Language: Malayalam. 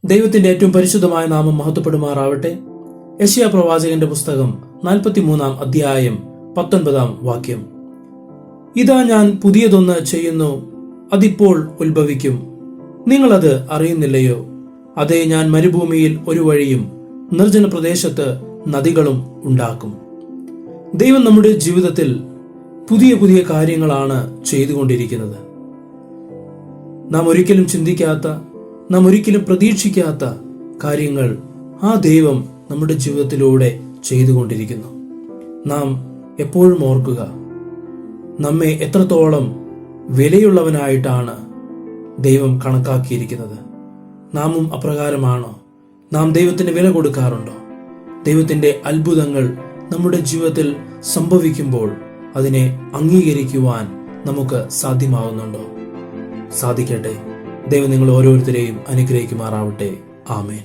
ദൈവത്തിന്റെ ഏറ്റവും പരിശുദ്ധമായ നാമം മഹത്വപ്പെടുമാറാവട്ടെ. യെശയ്യാ പ്രവാചകന്റെ പുസ്തകം 43 അധ്യായം 19 വാക്യം. ഇതാ ഞാൻ പുതിയതൊന്ന് ചെയ്യുന്നു, അതിപ്പോൾ ഉത്ഭവിക്കും, നിങ്ങളത് അറിയുന്നില്ലയോ? അതേ, ഞാൻ മരുഭൂമിയിൽ ഒരു വഴിയും നിർജ്ജന പ്രദേശത്ത് നദികളും ഉണ്ടാക്കും. ദൈവം നമ്മുടെ ജീവിതത്തിൽ പുതിയ പുതിയ കാര്യങ്ങളാണ് ചെയ്തുകൊണ്ടിരിക്കുന്നത്. നാം ഒരിക്കലും ചിന്തിക്കാത്ത, നാം ഒരിക്കലും പ്രതീക്ഷിക്കാത്ത കാര്യങ്ങൾ ആ ദൈവം നമ്മുടെ ജീവിതത്തിലൂടെ ചെയ്തുകൊണ്ടിരിക്കുന്നു. നാം എപ്പോഴും ഓർക്കുക, നമ്മെ എത്രത്തോളം വിലയുള്ളവനായിട്ടാണ് ദൈവം കണക്കാക്കിയിരിക്കുന്നത്. നാമും അപ്രകാരമാണോ? നാം ദൈവത്തിന് വില കൊടുക്കാറുണ്ടോ? ദൈവത്തിന്റെ അത്ഭുതങ്ങൾ നമ്മുടെ ജീവിതത്തിൽ സംഭവിക്കുമ്പോൾ അതിനെ അംഗീകരിക്കുവാൻ നമുക്ക് സാധ്യമാവുന്നുണ്ടോ? സാധിക്കട്ടെ. ദൈവം നിങ്ങൾ ഓരോരുത്തരെയും അനുഗ്രഹിക്കുമാറാവട്ടെ. ആമേൻ.